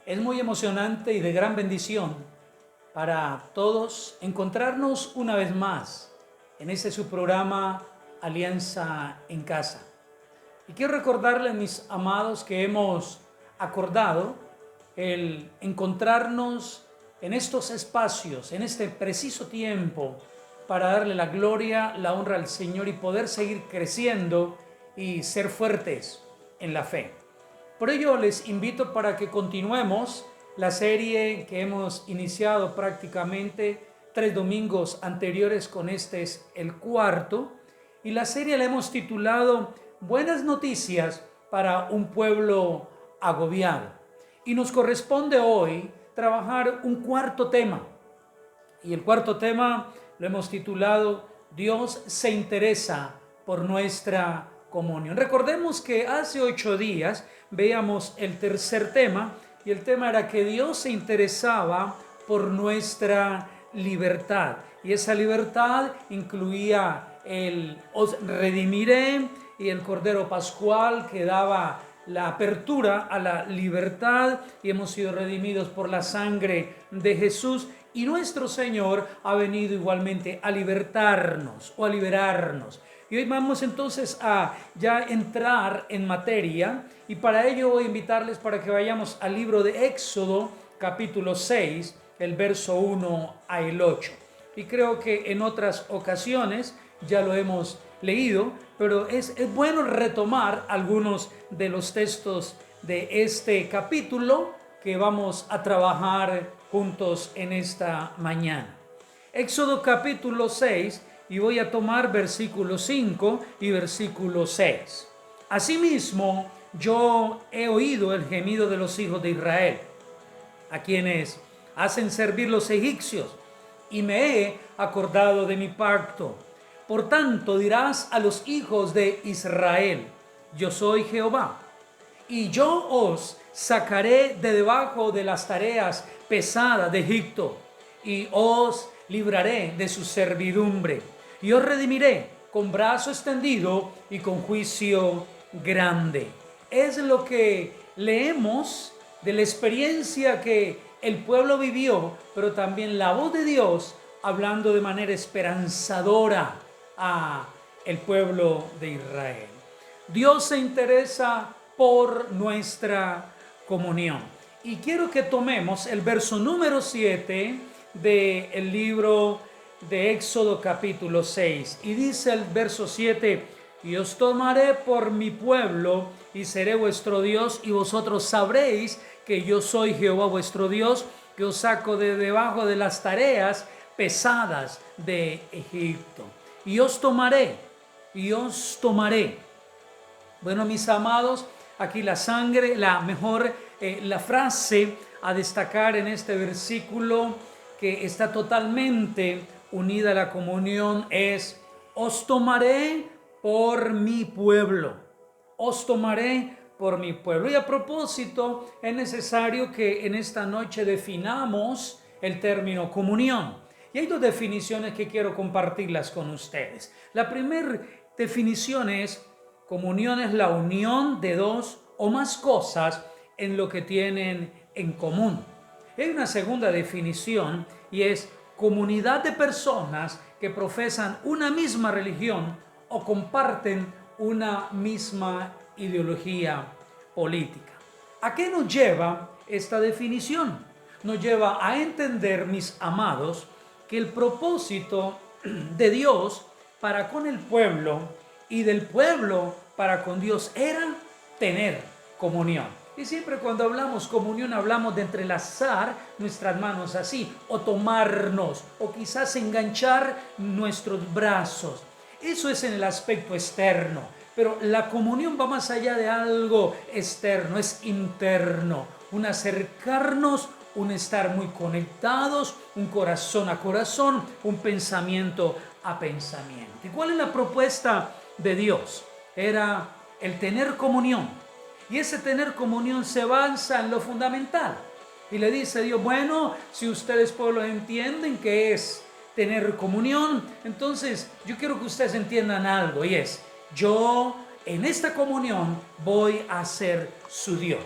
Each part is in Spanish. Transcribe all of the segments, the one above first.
Es muy emocionante y de gran bendición para todos encontrarnos una vez más en este su programa Alianza en Casa. Y quiero recordarles, mis amados, que hemos acordado el encontrarnos en estos espacios, en este preciso tiempo, para darle la gloria, la honra al Señor y poder seguir creciendo y ser fuertes en la fe. Por ello les invito para que continuemos la serie que hemos iniciado prácticamente 3 domingos anteriores, con este es el cuarto, y la serie la hemos titulado Buenas noticias para un pueblo agobiado. Y nos corresponde hoy trabajar un cuarto tema, y el cuarto tema lo hemos titulado Dios se interesa por nuestra comunión. Recordemos que hace 8 días veíamos el tercer tema, y el tema era que Dios se interesaba por nuestra libertad, y esa libertad incluía el os redimiré y el Cordero Pascual que daba la apertura a la libertad, y hemos sido redimidos por la sangre de Jesús, y nuestro Señor ha venido igualmente a libertarnos o a liberarnos. Y hoy vamos entonces a ya entrar en materia, y para ello voy a invitarles para que vayamos al libro de Éxodo capítulo 6, el verso 1 al 8. Y creo que en otras ocasiones ya lo hemos leído, pero es bueno retomar algunos de los textos de este capítulo que vamos a trabajar juntos en esta mañana. Éxodo capítulo 6, y voy a tomar versículo 5 y versículo 6. Asimismo, yo he oído el gemido de los hijos de Israel, a quienes hacen servir los egipcios, y me he acordado de mi pacto. Por tanto dirás a los hijos de Israel: yo soy Jehová, y yo os sacaré de debajo de las tareas pesadas de Egipto, y os libraré de su servidumbre, y os redimiré con brazo extendido y con juicio grande. Es lo que leemos de la experiencia que el pueblo vivió, pero también la voz de Dios hablando de manera esperanzadora a el pueblo de Israel. Dios se interesa por nuestra comunión. Y quiero que tomemos el verso número 7 del libro de Éxodo capítulo 6. Y dice el verso 7: y os tomaré por mi pueblo, y seré vuestro Dios, y vosotros sabréis que yo soy Jehová vuestro Dios, que os saco de debajo de las tareas pesadas de Egipto. Y os tomaré, y os tomaré. Bueno, mis amados, aquí la sangre, la frase a destacar en este versículo, que está totalmente unida a la comunión, es: os tomaré por mi pueblo. Os tomaré por mi pueblo. Y a propósito, es necesario que en esta noche definamos el término comunión. Y hay 2 definiciones que quiero compartirlas con ustedes. La primera definición es: comunión es la unión de 2 o más cosas en lo que tienen en común. Hay una segunda definición, y es comunidad de personas que profesan una misma religión o comparten una misma ideología política. ¿A qué nos lleva esta definición? Nos lleva a entender, mis amados, que el propósito de Dios para con el pueblo y del pueblo para con Dios era tener comunión. Y siempre cuando hablamos comunión hablamos de entrelazar nuestras manos así, o tomarnos, o quizás enganchar nuestros brazos. Eso es en el aspecto externo, pero la comunión va más allá de algo externo, es interno, un acercarnos, un estar muy conectados, un corazón a corazón, un pensamiento a pensamiento. ¿Y cuál es la propuesta de Dios? Era el tener comunión. Y ese tener comunión se basa en lo fundamental. Y le dice Dios: bueno, si ustedes, pueblo, entienden que es tener comunión, entonces yo quiero que ustedes entiendan algo, y es: yo en esta comunión voy a ser su Dios.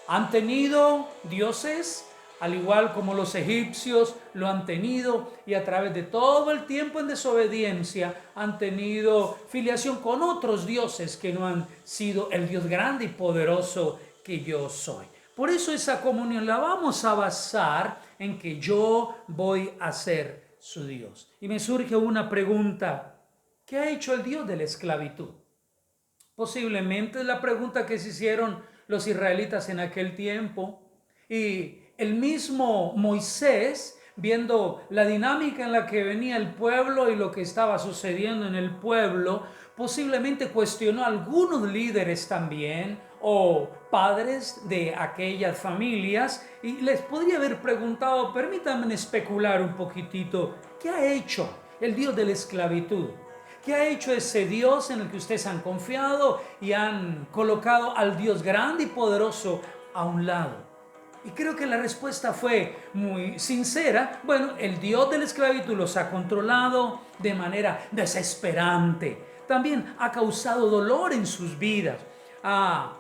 Han tenido dioses, al igual como los egipcios lo han tenido, y a través de todo el tiempo en desobediencia han tenido filiación con otros dioses que no han sido el Dios grande y poderoso que yo soy. Por eso esa comunión la vamos a basar en que yo voy a ser su Dios. Y me surge una pregunta: ¿qué ha hecho el Dios de la esclavitud? Posiblemente es la pregunta que se hicieron los israelitas en aquel tiempo. Y el mismo Moisés, viendo la dinámica en la que venía el pueblo y lo que estaba sucediendo en el pueblo, posiblemente cuestionó a algunos líderes también o padres de aquellas familias y les podría haber preguntado: permítanme especular un poquitito, ¿qué ha hecho el Dios de la esclavitud? ¿Qué ha hecho ese Dios en el que ustedes han confiado y han colocado al Dios grande y poderoso a un lado? Y creo que la respuesta fue muy sincera. Bueno, el Dios de la esclavitud los ha controlado de manera desesperante. También ha causado dolor en sus vidas. Ha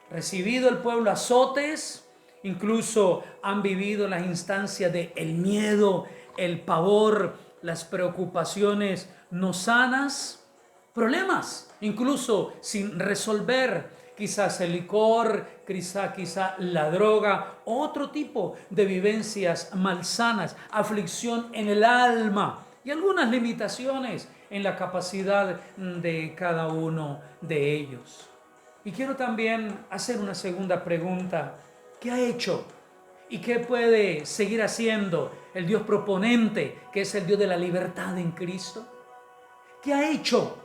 recibido el pueblo azotes, incluso han vivido las instancias de el miedo, el pavor, las preocupaciones no sanas, problemas incluso sin resolver, quizás el licor, quizá la droga, otro tipo de vivencias malsanas, aflicción en el alma y algunas limitaciones en la capacidad de cada uno de ellos. Y quiero también hacer una segunda pregunta: ¿qué ha hecho y qué puede seguir haciendo el Dios proponente, que es el Dios de la libertad en Cristo? ¿Qué ha hecho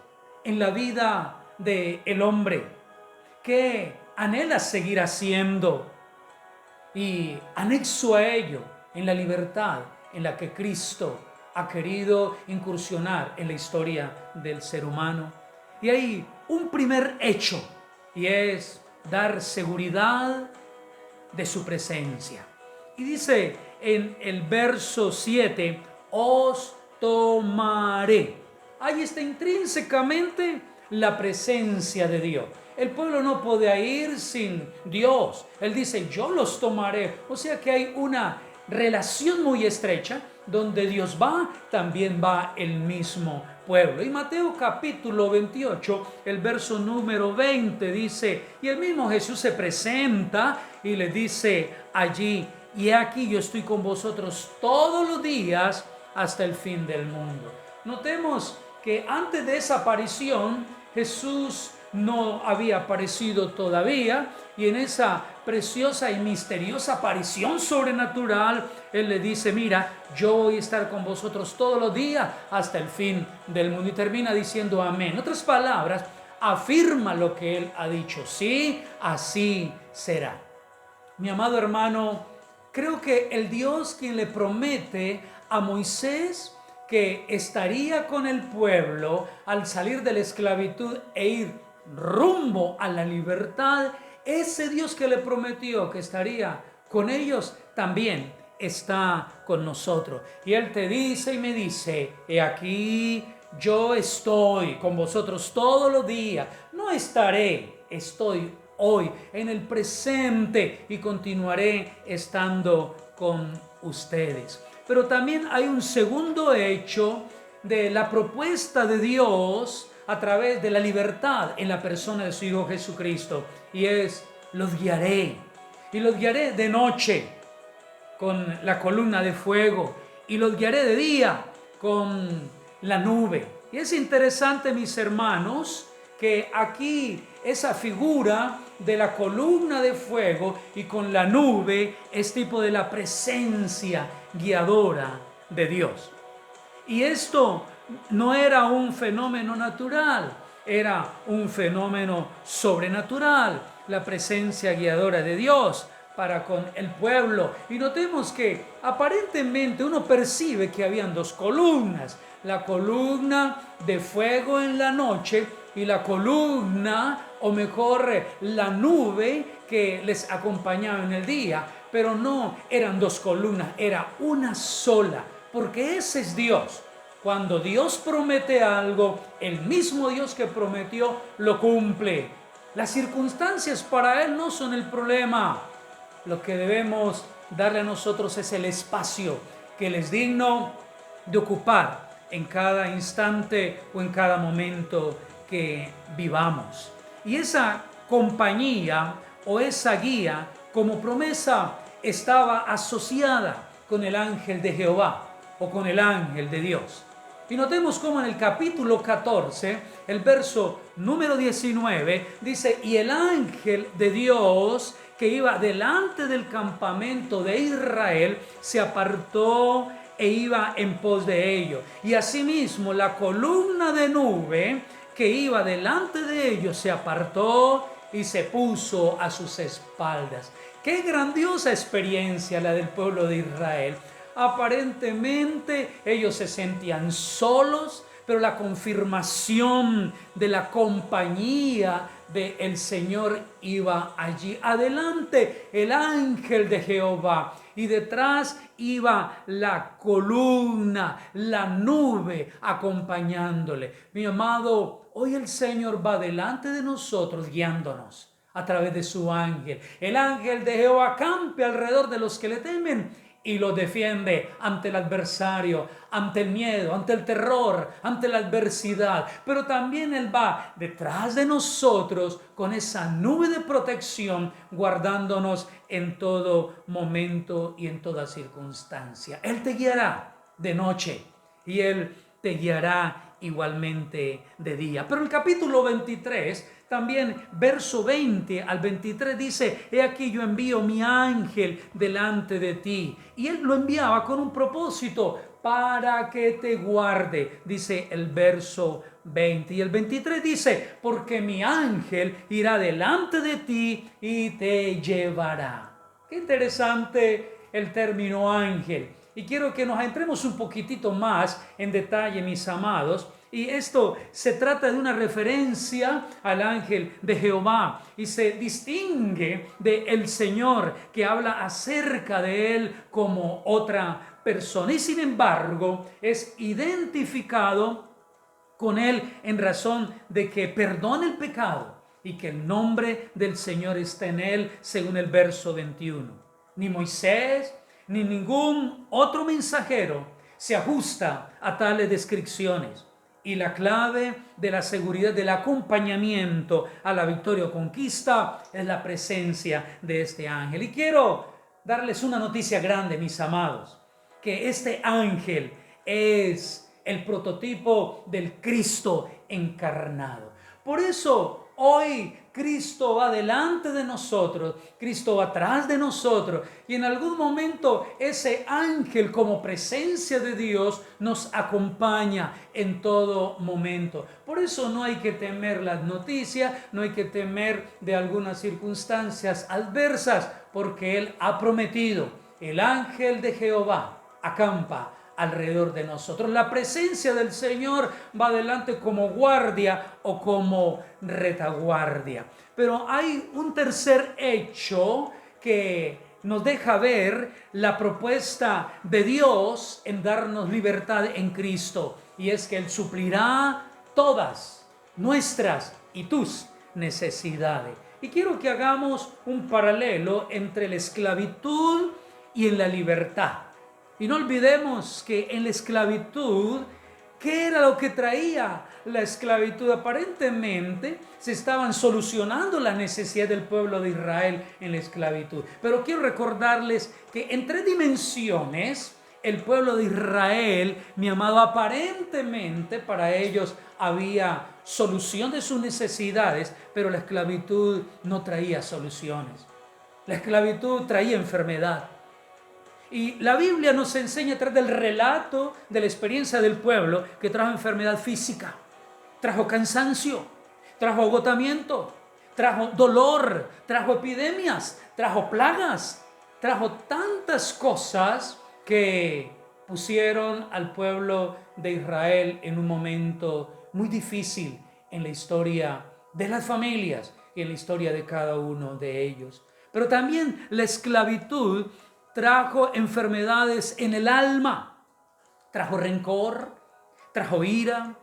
en la vida del hombre? ¿Qué anhela seguir haciendo? Y anexo a ello, en la libertad en la que Cristo ha querido incursionar en la historia del ser humano. Y hay un primer hecho, y es dar seguridad de su presencia. Y dice en el verso 7, os tomaré. Ahí está intrínsecamente la presencia de Dios. El pueblo no puede ir sin Dios. Él dice: yo los tomaré. O sea que hay una relación muy estrecha. Donde Dios va, también va el mismo pueblo. Y Mateo capítulo 28, el verso número 20 dice: y el mismo Jesús se presenta y le dice allí: y aquí yo estoy con vosotros todos los días hasta el fin del mundo. Notemos que antes de esa aparición Jesús no había aparecido todavía, y en esa preciosa y misteriosa aparición sobrenatural Él le dice: mira, yo voy a estar con vosotros todos los días hasta el fin del mundo, y termina diciendo amén. En otras palabras, afirma lo que Él ha dicho: sí, así será. Mi amado hermano, creo que el Dios quien le promete a Moisés que estaría con el pueblo al salir de la esclavitud e ir rumbo a la libertad, ese Dios que le prometió que estaría con ellos también está con nosotros. Y Él te dice y me dice: he aquí yo estoy con vosotros todos los días. No estaré, estoy hoy en el presente y continuaré estando con ustedes. Pero también hay un segundo hecho de la propuesta de Dios a través de la libertad en la persona de su Hijo Jesucristo, y es: los guiaré, y los guiaré de noche con la columna de fuego, y los guiaré de día con la nube. Y es interesante, mis hermanos, que aquí esa figura de la columna de fuego y con la nube es tipo de la presencia guiadora de Dios. Y esto no era un fenómeno natural, era un fenómeno sobrenatural, la presencia guiadora de Dios para con el pueblo. Y notemos que aparentemente uno percibe que habían dos columnas: la columna de fuego en la noche y la columna, o mejor, la nube que les acompañaba en el día. Pero no eran dos columnas, era una sola, porque ese es Dios. Cuando Dios promete algo, el mismo Dios que prometió lo cumple. Las circunstancias para Él no son el problema. lo que debemos darle a nosotros es el espacio que les digno de ocupar en cada instante o en cada momento que vivamos. Y esa compañía o esa guía, como promesa, estaba asociada con el ángel de Jehová o con el ángel de Dios. Y notemos cómo en el capítulo 14, el verso número 19, dice: y el ángel de Dios que iba delante del campamento de Israel se apartó e iba en pos de ellos. Y asimismo la columna de nube que iba delante de ellos se apartó y se puso a sus espaldas. Qué grandiosa experiencia la del pueblo de Israel. Aparentemente ellos se sentían solos, pero la confirmación de la compañía del Señor iba allí. Adelante el ángel de Jehová y detrás iba la columna, la nube acompañándole. Mi amado, hoy el Señor va delante de nosotros guiándonos a través de su ángel. El ángel de Jehová campe alrededor de los que le temen y los defiende ante el adversario, ante el miedo, ante el terror, ante la adversidad. Pero también Él va detrás de nosotros con esa nube de protección, guardándonos en todo momento y en toda circunstancia. Él te guiará de noche y Él te guiará igualmente de día. Pero el capítulo 23, también verso 20 al 23 dice: he aquí yo envío mi ángel delante de ti. Y él lo enviaba con un propósito, para que te guarde, dice el verso 20. Y el 23 dice: porque mi ángel irá delante de ti y te llevará. Qué interesante el término ángel. Y quiero que nos entremos un poquitito más en detalle, mis amados. Y esto se trata de una referencia al ángel de Jehová y se distingue del Señor, que habla acerca de él como otra persona. Y sin embargo es identificado con él en razón de que perdona el pecado y que el nombre del Señor está en él, según el verso 21. Ni Moisés ni ningún otro mensajero se ajusta a tales descripciones. Y la clave de la seguridad, del acompañamiento a la victoria o conquista, es la presencia de este ángel. Y quiero darles una noticia grande, mis amados, que este ángel es el prototipo del Cristo encarnado. Por eso hoy Cristo va delante de nosotros, Cristo va atrás de nosotros, y en algún momento ese ángel, como presencia de Dios, nos acompaña en todo momento. Por eso no hay que temer las noticias, no hay que temer de algunas circunstancias adversas, porque Él ha prometido: el ángel de Jehová acampa alrededor de nosotros. La presencia del Señor va adelante como guardia o como retaguardia. Pero hay un tercer hecho que nos deja ver la propuesta de Dios en darnos libertad en Cristo, y es que Él suplirá todas nuestras y tus necesidades. Y quiero que hagamos un paralelo entre la esclavitud y en la libertad. Y no olvidemos que en la esclavitud, ¿qué era lo que traía la esclavitud? Aparentemente se estaban solucionando las necesidades del pueblo de Israel en la esclavitud. Pero quiero recordarles que en tres dimensiones el pueblo de Israel, mi amado, aparentemente para ellos había solución de sus necesidades, pero la esclavitud no traía soluciones. La esclavitud traía enfermedad. Y la Biblia nos enseña a través del relato de la experiencia del pueblo que trajo enfermedad física, trajo cansancio, trajo agotamiento, trajo dolor, trajo epidemias, trajo plagas, trajo tantas cosas que pusieron al pueblo de Israel en un momento muy difícil en la historia de las familias y en la historia de cada uno de ellos. Pero también la esclavitud trajo enfermedades en el alma, trajo rencor, trajo ira,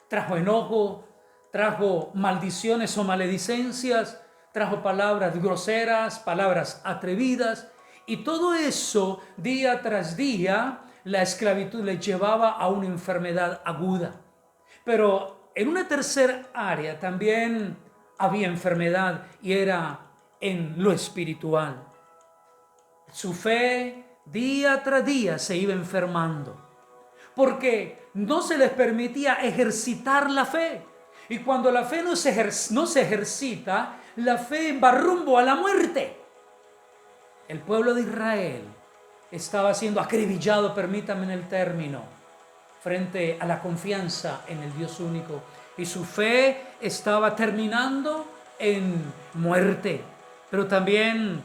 trajo enojo, trajo maldiciones o maledicencias, trajo palabras groseras, palabras atrevidas, y todo eso, día tras día, la esclavitud le llevaba a una enfermedad aguda. Pero en una tercera área también había enfermedad, y era en lo espiritual. Su fe día tras día se iba enfermando, porque no se les permitía ejercitar la fe. Y cuando la fe no se ejercita, la fe va rumbo a la muerte. El pueblo de Israel estaba siendo acribillado, permítanme el término, frente a la confianza en el Dios único. Y su fe estaba terminando en muerte. Pero también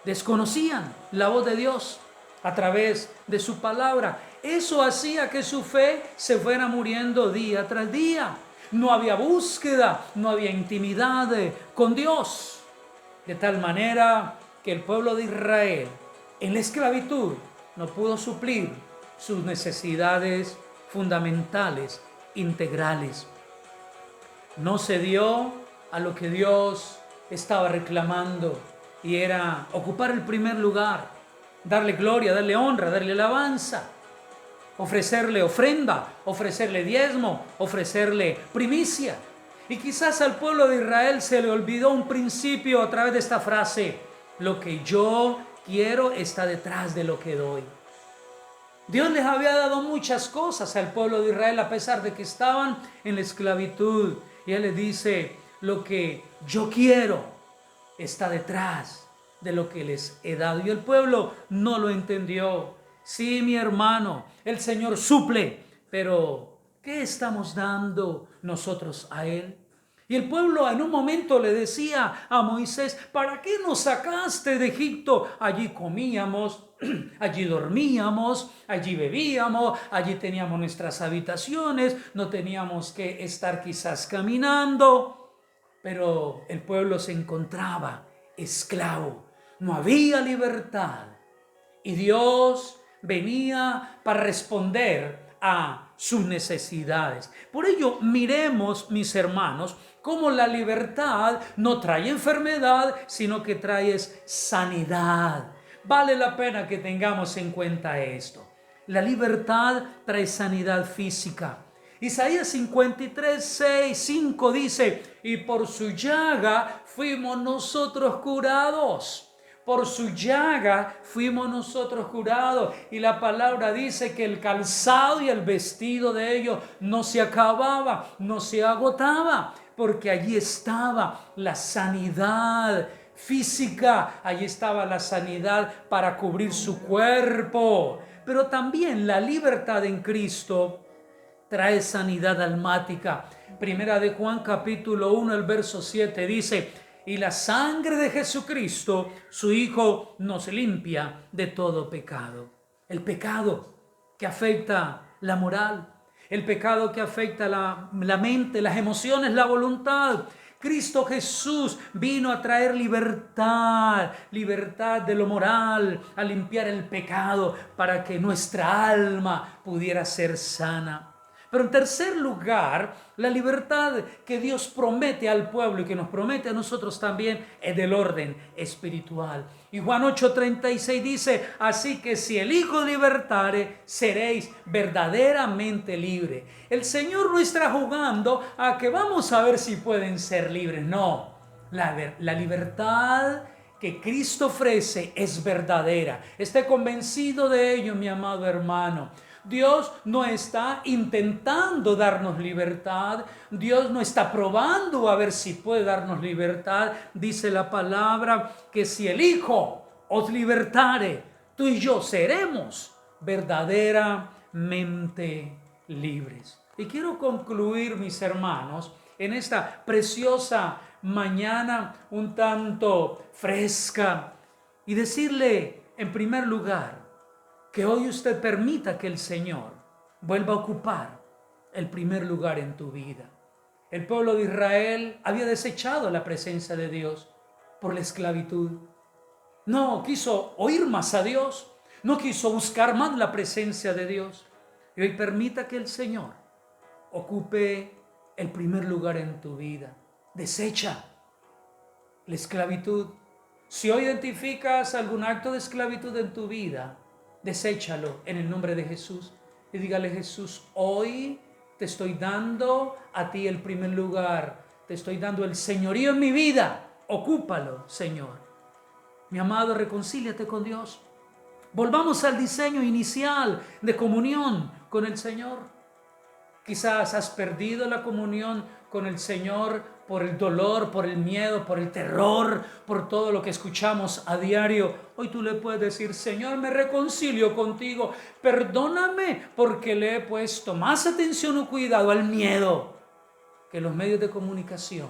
desconocían la voz de Dios a través de su palabra. Eso hacía que su fe se fuera muriendo día tras día. No había búsqueda, no había intimidad con Dios. De tal manera que el pueblo de Israel en la esclavitud no pudo suplir sus necesidades fundamentales, integrales. No se dio a lo que Dios estaba reclamando, y era ocupar el primer lugar, darle gloria, darle honra, darle alabanza, ofrecerle ofrenda, ofrecerle diezmo, ofrecerle primicia. Y quizás al pueblo de Israel se le olvidó un principio a través de esta frase: lo que yo quiero está detrás de lo que doy. Dios les había dado muchas cosas al pueblo de Israel a pesar de que estaban en la esclavitud. Y Él les dice: lo que yo quiero está detrás de lo que les he dado. Y el pueblo no lo entendió. Sí, mi hermano, el Señor suple, pero ¿qué estamos dando nosotros a Él? Y el pueblo en un momento le decía a Moisés: ¿para qué nos sacaste de Egipto? Allí comíamos, allí dormíamos, allí bebíamos, allí teníamos nuestras habitaciones, no teníamos que estar quizás caminando. Pero el pueblo se encontraba esclavo, no había libertad. Y Dios venía para responder a sus necesidades. Por ello, miremos, mis hermanos, cómo la libertad no trae enfermedad, sino que trae sanidad. Vale la pena que tengamos en cuenta esto. La libertad trae sanidad física. Isaías 53, 6, 5 dice: y por su llaga fuimos nosotros curados. Por su llaga fuimos nosotros curados. Y la palabra dice que el calzado y el vestido de ellos no se acababa, no se agotaba, porque allí estaba la sanidad física, allí estaba la sanidad para cubrir su cuerpo. Pero también la libertad en Cristo trae sanidad almática. Primera de Juan capítulo 1, el verso 7 dice: y la sangre de Jesucristo, su Hijo, nos limpia de todo pecado. El pecado que afecta la moral, el pecado que afecta la mente, las emociones, la voluntad. Cristo Jesús vino a traer libertad, libertad de lo moral, a limpiar el pecado para que nuestra alma pudiera ser sana. Pero en tercer lugar, la libertad que Dios promete al pueblo y que nos promete a nosotros también es del orden espiritual. Y Juan 8:36 dice: así que si el Hijo libertare, seréis verdaderamente libres. El Señor no está jugando a que vamos a ver si pueden ser libres. No, la libertad que Cristo ofrece es verdadera. Esté convencido de ello, mi amado hermano. Dios no está intentando darnos libertad. Dios no está probando a ver si puede darnos libertad. Dice la palabra que si el Hijo os libertare, tú y yo seremos verdaderamente libres. Y quiero concluir, mis hermanos, en esta preciosa mañana un tanto fresca, y decirle en primer lugar que hoy usted permita que el Señor vuelva a ocupar el primer lugar en tu vida. El pueblo de Israel había desechado la presencia de Dios por la esclavitud. No quiso oír más a Dios, no quiso buscar más la presencia de Dios. Y hoy permita que el Señor ocupe el primer lugar en tu vida. Desecha la esclavitud. Si hoy identificas algún acto de esclavitud en tu vida, deséchalo en el nombre de Jesús. Y dígale: Jesús, hoy te estoy dando a ti el primer lugar. Te estoy dando el señorío en mi vida. Ocúpalo, Señor. Mi amado, reconcíliate con Dios. Volvamos al diseño inicial de comunión con el Señor. Quizás has perdido la comunión con el Señor por el dolor, por el miedo, por el terror, por todo lo que escuchamos a diario. Hoy tú le puedes decir: Señor, me reconcilio contigo. Perdóname porque le he puesto más atención o cuidado al miedo que los medios de comunicación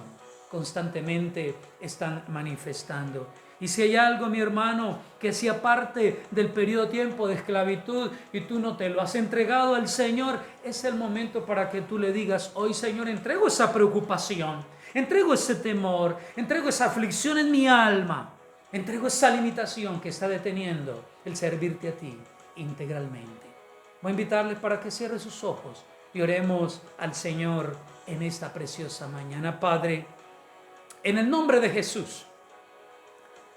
constantemente están manifestando. Y si hay algo, mi hermano, que hacía parte del periodo de tiempo de esclavitud y tú no te lo has entregado al Señor, es el momento para que tú le digas: hoy, Señor, entrego esa preocupación, entrego ese temor, entrego esa aflicción en mi alma, entrego esa limitación que está deteniendo el servirte a ti integralmente. Voy a invitarles para que cierre sus ojos y oremos al Señor en esta preciosa mañana. Padre, en el nombre de Jesús,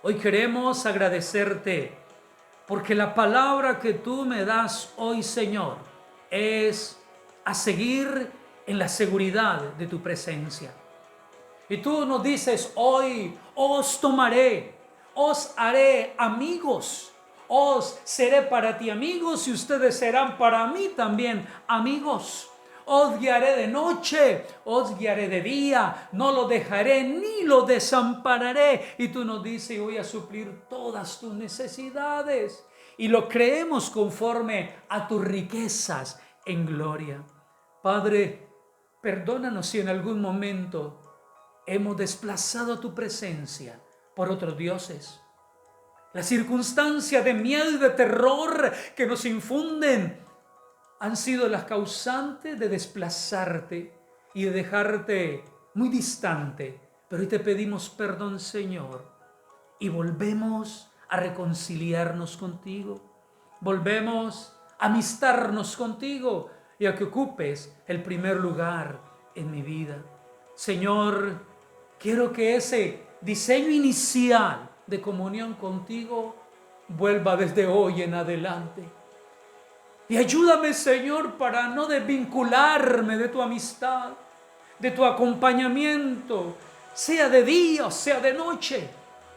hoy queremos agradecerte porque la palabra que tú me das hoy, Señor, es a seguir en la seguridad de tu presencia. Y tú nos dices hoy: os tomaré, os haré amigos, os seré para ti amigos y ustedes serán para mí también amigos. Os guiaré de noche, os guiaré de día, no lo dejaré ni lo desampararé. Y tú nos dices: voy a suplir todas tus necesidades. Y lo creemos conforme a tus riquezas en gloria. Padre, perdónanos si en algún momento hemos desplazado tu presencia por otros dioses. La circunstancia de miedo y de terror que nos infunden han sido las causantes de desplazarte y de dejarte muy distante. Pero hoy te pedimos perdón, Señor, y volvemos a reconciliarnos contigo. Volvemos a amistarnos contigo y a que ocupes el primer lugar en mi vida. Señor, quiero que ese diseño inicial de comunión contigo vuelva desde hoy en adelante. Y ayúdame, Señor, para no desvincularme de tu amistad, de tu acompañamiento, sea de día o sea de noche,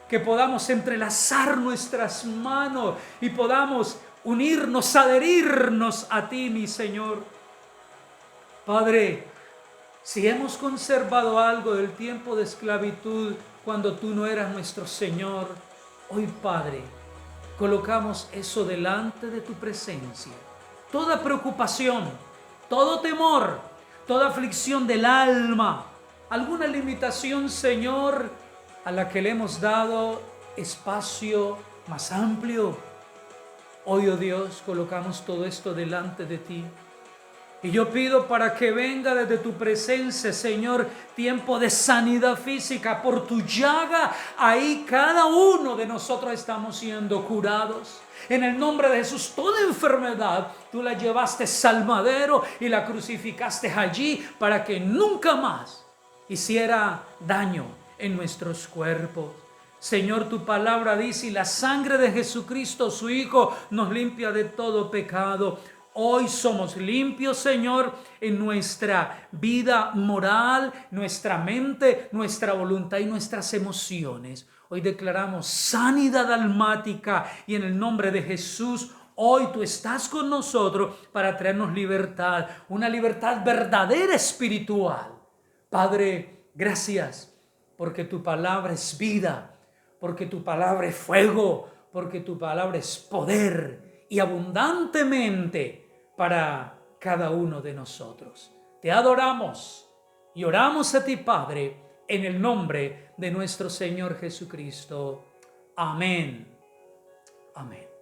que podamos entrelazar nuestras manos y podamos unirnos, adherirnos a ti, mi Señor. Padre, si hemos conservado algo del tiempo de esclavitud cuando tú no eras nuestro Señor, hoy, Padre, colocamos eso delante de tu presencia. Toda preocupación, todo temor, toda aflicción del alma, alguna limitación, Señor, a la que le hemos dado espacio más amplio. Hoy, oh Dios, colocamos todo esto delante de ti. Y yo pido para que venga desde tu presencia, Señor, tiempo de sanidad física. Por tu llaga, ahí cada uno de nosotros estamos siendo curados. En el nombre de Jesús, toda enfermedad, tú la llevaste al madero y la crucificaste allí para que nunca más hiciera daño en nuestros cuerpos. Señor, tu palabra dice: y la sangre de Jesucristo, su Hijo, nos limpia de todo pecado. Hoy somos limpios, Señor, en nuestra vida moral, nuestra mente, nuestra voluntad y nuestras emociones. Hoy declaramos sanidad almática y en el nombre de Jesús, hoy tú estás con nosotros para traernos libertad, una libertad verdadera espiritual. Padre, gracias porque tu palabra es vida, porque tu palabra es fuego, porque tu palabra es poder y abundantemente para cada uno de nosotros. Te adoramos y oramos a ti, Padre, en el nombre de nuestro Señor Jesucristo. Amén. Amén.